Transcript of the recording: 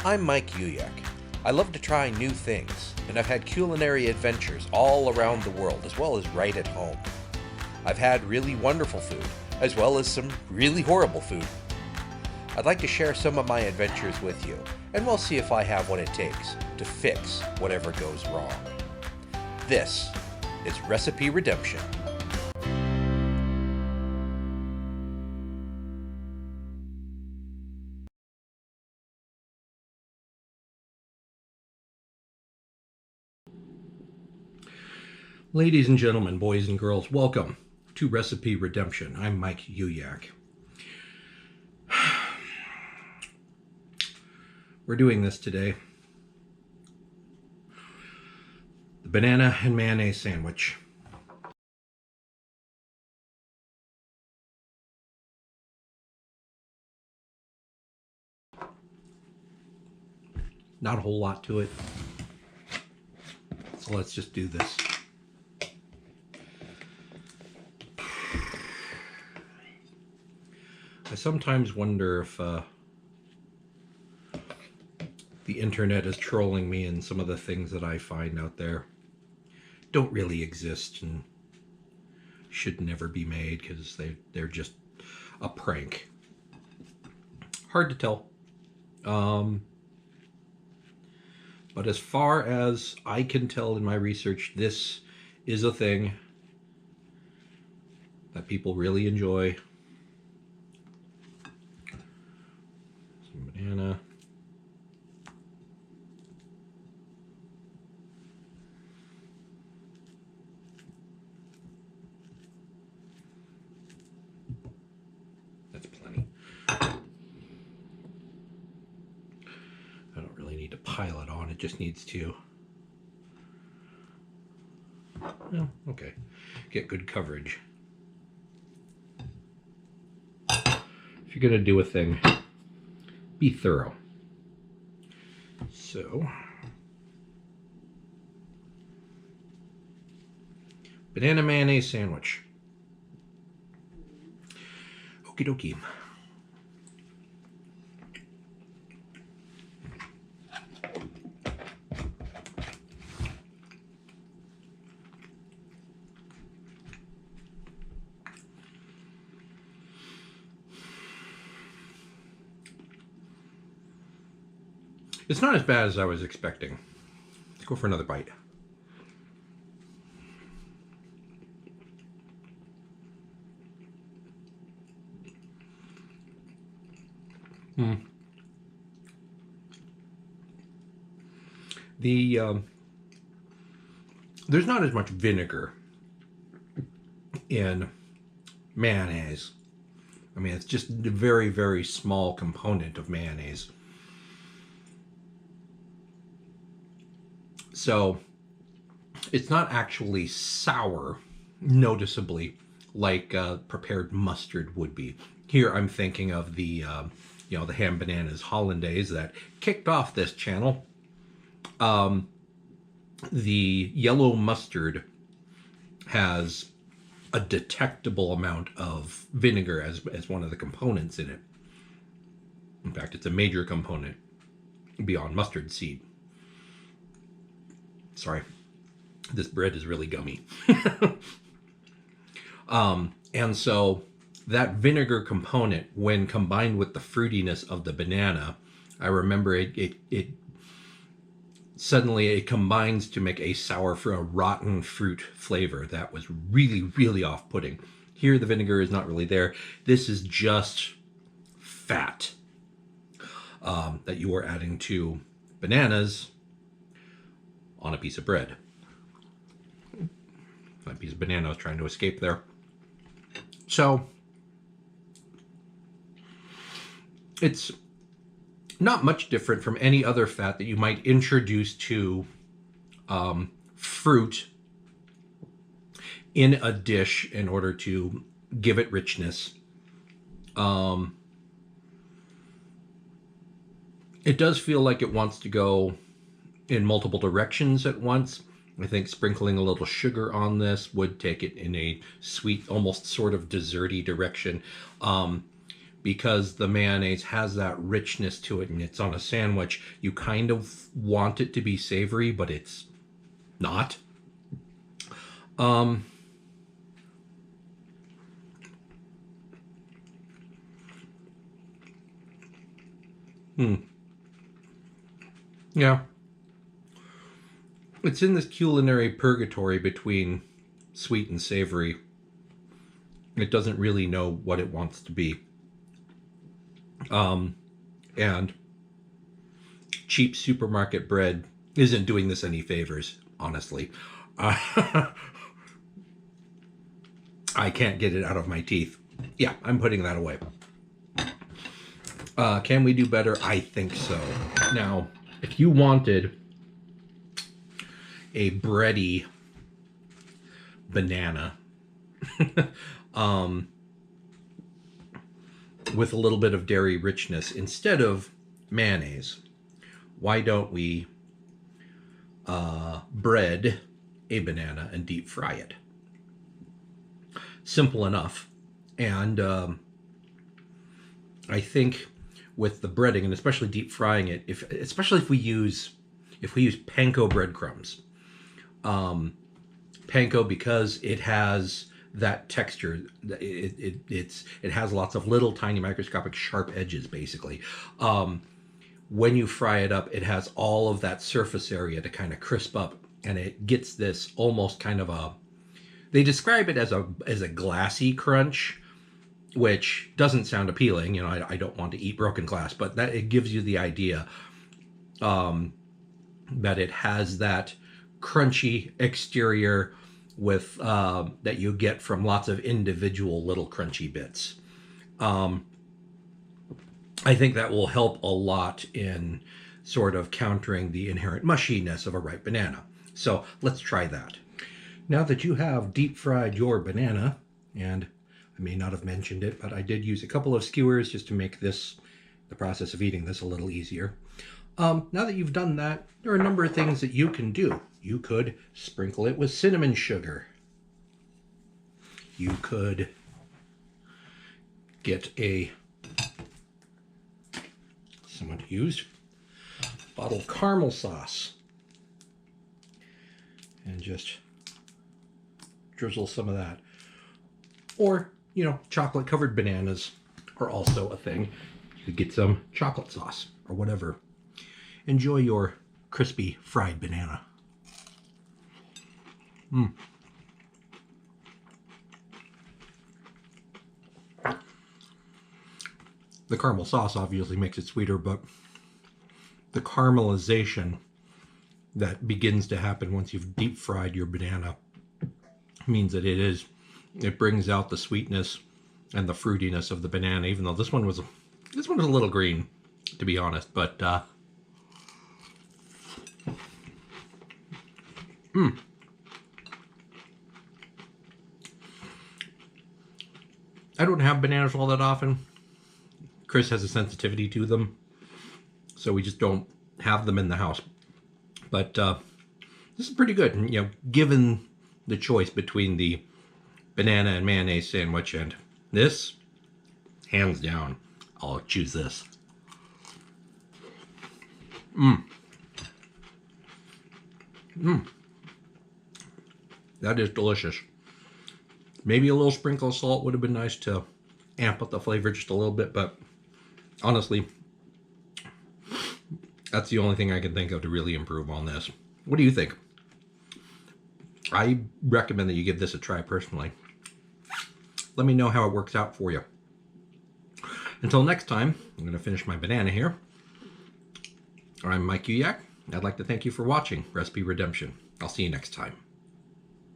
I'm Mike Uyak. I love to try new things, and I've had culinary adventures all around the world, as well as right at home. I've had really wonderful food, as well as some really horrible food. I'd like to share some of my adventures with you, and we'll see if I have what it takes to fix whatever goes wrong. This is Recipe Redemption. Ladies and gentlemen, boys and girls, welcome to Recipe Redemption. I'm Mike Uyak. We're doing this today. The banana and mayonnaise sandwich. Not a whole lot to it. So let's just do this. I sometimes wonder if the internet is trolling me, and some of the things that I find out there don't really exist and should never be made because they're just a prank. Hard to tell. But as far as I can tell in my research, this is a thing that people really enjoy. Some banana. That's plenty. I don't really need to pile it on. It just needs to, well, okay, get good coverage. If you're going to do a thing, be thorough. So, banana mayonnaise sandwich. Okie dokie. It's not as bad as I was expecting. Let's go for another bite. There's not as much vinegar in mayonnaise. I mean, it's just a very, very small component of mayonnaise. So it's not actually sour, noticeably, like prepared mustard would be. Here I'm thinking of the the ham bananas hollandaise that kicked off this channel. The yellow mustard has a detectable amount of vinegar as one of the components in it. In fact, it's a major component beyond mustard seed. Sorry, this bread is really gummy. And so that vinegar component, when combined with the fruitiness of the banana, I remember it suddenly combines to make a sour for a rotten fruit flavor that was really, really off-putting. Here, the vinegar is not really there. This is just fat that you are adding to bananas on a piece of bread. That piece of banana was trying to escape there. So it's not much different from any other fat that you might introduce to fruit in a dish in order to give it richness. It does feel like it wants to go in multiple directions at once. I think sprinkling a little sugar on this would take it in a sweet, almost sort of desserty direction. because the mayonnaise has that richness to it and it's on a sandwich, you kind of want it to be savory, but it's not. Yeah. It's in this culinary purgatory between sweet and savory. It doesn't really know what it wants to be. And cheap supermarket bread isn't doing this any favors, honestly. I can't get it out of my teeth. Yeah, I'm putting that away. Can we do better? I think so. Now, if you wanted a bready banana with a little bit of dairy richness instead of mayonnaise, why don't we bread a banana and deep fry it? Simple enough. And I think with the breading, and especially deep frying it, especially if we use panko breadcrumbs, panko, because it has that texture, it has lots of little tiny microscopic sharp edges, basically. When you fry it up, it has all of that surface area to kind of crisp up, and it gets this almost kind of a, they describe it as a glassy crunch, which doesn't sound appealing. I don't want to eat broken glass, but that it gives you the idea that it has that crunchy exterior with that you get from lots of individual little crunchy bits. I think that will help a lot in sort of countering the inherent mushiness of a ripe banana. So let's try that. Now that you have deep fried your banana, and I may not have mentioned it, but I did use a couple of skewers just to make the process of eating this a little easier. Now that you've done that, there are a number of things that you can do. You could sprinkle it with cinnamon sugar. You could get someone to use bottled caramel sauce and just drizzle some of that. Or, chocolate covered bananas are also a thing. You could get some chocolate sauce or whatever. Enjoy your crispy fried banana. The caramel sauce obviously makes it sweeter, but the caramelization that begins to happen once you've deep fried your banana means that it brings out the sweetness and the fruitiness of the banana, even though this one was a little green, to be honest, but I don't have bananas all that often. Chris has a sensitivity to them, so we just don't have them in the house. But this is pretty good, given the choice between the banana and mayonnaise sandwich and this, hands down, I'll choose this. That is delicious. Maybe a little sprinkle of salt would have been nice to amp up the flavor just a little bit, but honestly, that's the only thing I can think of to really improve on this. What do you think? I recommend that you give this a try personally. Let me know how it works out for you. Until next time, I'm going to finish my banana here. I'm Mike Uyak. I'd like to thank you for watching Recipe Redemption. I'll see you next time.